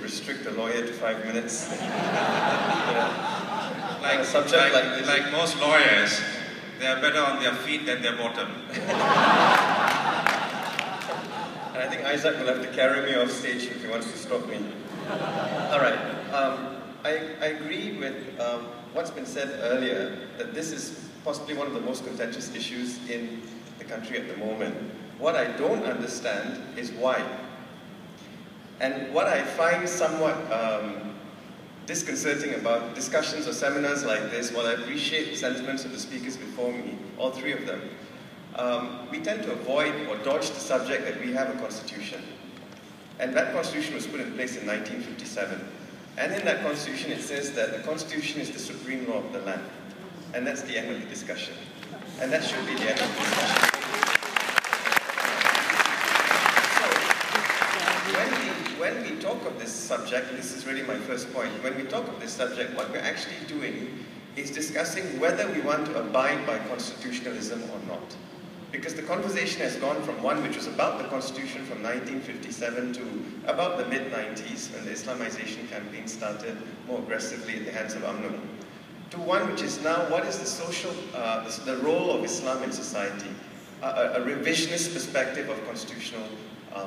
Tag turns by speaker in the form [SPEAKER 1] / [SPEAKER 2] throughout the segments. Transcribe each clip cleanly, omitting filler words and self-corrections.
[SPEAKER 1] restrict a lawyer to 5 minutes.
[SPEAKER 2] Like most lawyers, they are better on their feet than their bottom.
[SPEAKER 1] And I think Isaac will have to carry me off stage if he wants to stop me. All right. I agree with what's been said earlier, that this is possibly one of the most contentious issues in the country at the moment. What I don't understand is why. And what I find somewhat disconcerting about discussions or seminars like this, while I appreciate the sentiments of the speakers before me, all three of them, we tend to avoid or dodge the subject that we have a constitution. And that constitution was put in place in 1957. And in that constitution it says that the constitution is the supreme law of the land. And that's the end of the discussion. And that should be the end of the discussion. So, when we talk of this subject, and this is really my first point, when we talk of this subject, what we're actually doing is discussing whether we want to abide by constitutionalism or not. Because the conversation has gone from one which was about the Constitution from 1957 to about the mid-90s, when the Islamization campaign started more aggressively at the hands of UMNO, to one which is now, what is the social, the role of Islam in society, a revisionist perspective of constitutional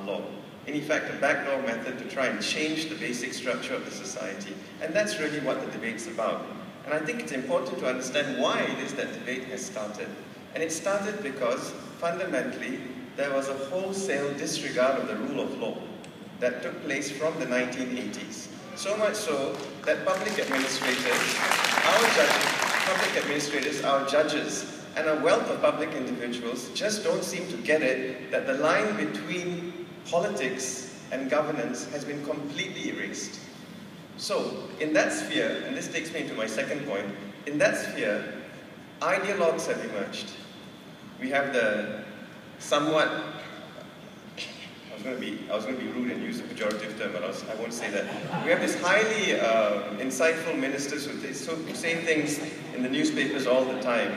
[SPEAKER 1] law. In effect, a backdoor method to try and change the basic structure of the society. And that's really what the debate's about. And I think it's important to understand why it is that debate has started. And it started because, fundamentally, there was a wholesale disregard of the rule of law that took place from the 1980s. So much so that public administrators, our judges, and a wealth of public individuals just don't seem to get it that the line between politics and governance has been completely erased. So, in that sphere, and this takes me to my second point, in that sphere, ideologues have emerged. We have the somewhat, I was going to be rude and use a pejorative term, but I won't say that. We have this highly insightful ministers who say things in the newspapers all the time.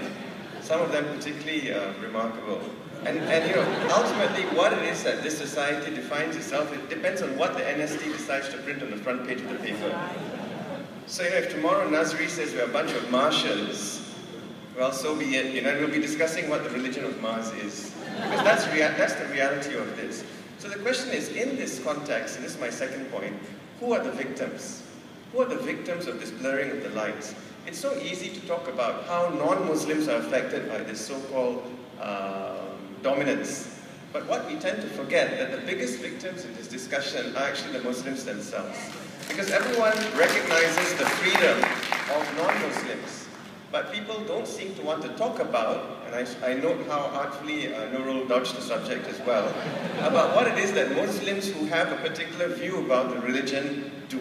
[SPEAKER 1] Some of them particularly remarkable. And you know, ultimately what it is that this society defines itself, it depends on what the NST decides to print on the front page of the paper. So you know, if tomorrow Nazri says we're a bunch of Martians, well, so be it. You know, we'll be discussing what the religion of Mars is. Because that's the reality of this. So the question is, in this context, and this is my second point, who are the victims? Who are the victims of this blurring of the lines? It's so easy to talk about how non-Muslims are affected by this so-called dominance. But what we tend to forget, that the biggest victims in this discussion are actually the Muslims themselves. Because everyone recognizes the freedom of non-Muslims. But people don't seem to want to talk about, and I note how artfully Nurul dodged the subject as well, about what it is that Muslims who have a particular view about the religion do.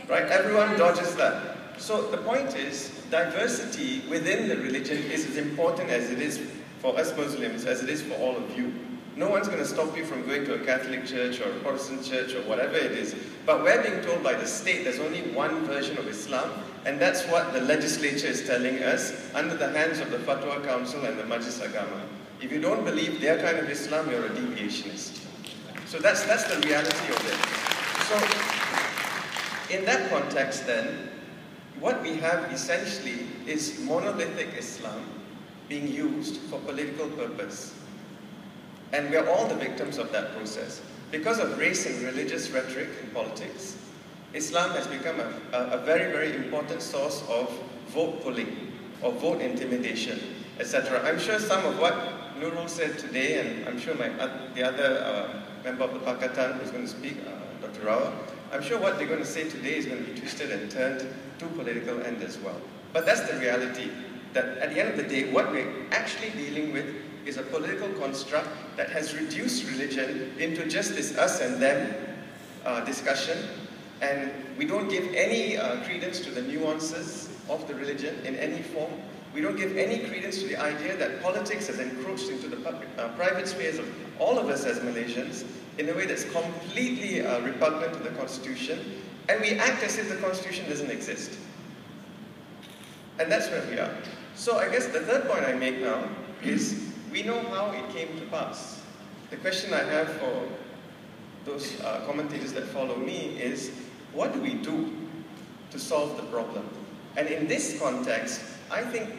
[SPEAKER 1] Right? Everyone dodges that. So the point is, diversity within the religion is as important as it is for us Muslims, as it is for all of you. No one's going to stop you from going to a Catholic church or a Protestant church or whatever it is. But we're being told by the state there's only one version of Islam, and that's what the legislature is telling us under the hands of the Fatwa Council and the Majlis Agama. If you don't believe their kind of Islam, you're a deviationist. So that's the reality of it. So in that context then, what we have essentially is monolithic Islam being used for political purpose. And we are all the victims of that process. Because of race and religious rhetoric in politics, Islam has become a very, very important source of vote pulling, or vote intimidation, etc. I'm sure some of what Nurul said today, and I'm sure the other member of the Pakatan who's going to speak, Dr. Rao, I'm sure what they're going to say today is going to be twisted and turned to political end as well. But that's the reality, that at the end of the day, what we're actually dealing with is a political construct that has reduced religion into just this us and them discussion, and we don't give any credence to the nuances of the religion in any form. We don't give any credence to the idea that politics has encroached into the private spheres of all of us as Malaysians in a way that's completely repugnant to the Constitution, and we act as if the Constitution doesn't exist. And that's where we are. So I guess the third point I make now is, we know how it came to pass. The question I have for those commentators that follow me is, what do we do to solve the problem? And in this context, I think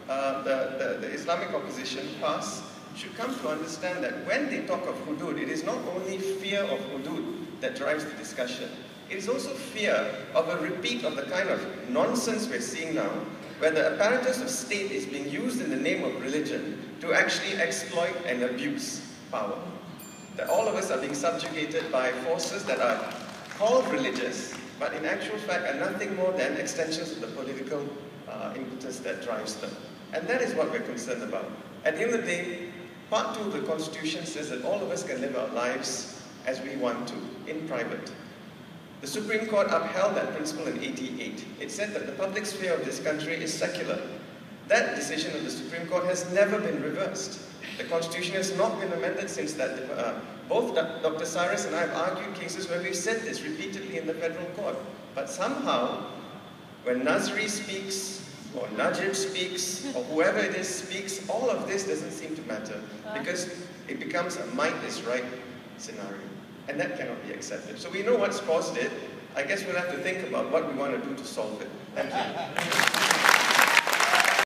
[SPEAKER 1] the Islamic opposition, PAS, should come to understand that when they talk of hudud, it is not only fear of hudud that drives the discussion. It is also fear of a repeat of the kind of nonsense we're seeing now, where the apparatus of state is being used in the name of religion to actually exploit and abuse power. That all of us are being subjugated by forces that are called religious, but in actual fact are nothing more than extensions of the political impetus that drives them. And that is what we're concerned about. At the end of the day, Part 2 of the Constitution says that all of us can live our lives as we want to, in private. The Supreme Court upheld that principle in '88. It said that the public sphere of this country is secular. That decision of the Supreme Court has never been reversed. The Constitution has not been amended since that. Both Dr. Cyrus and I have argued cases where we've said this repeatedly in the federal court. But somehow, when Nazri speaks, or Najib speaks, or whoever it is speaks, all of this doesn't seem to matter, because it becomes a might is right scenario. And that cannot be accepted. So we know what's caused it. I guess we'll have to think about what we want to do to solve it. Thank you.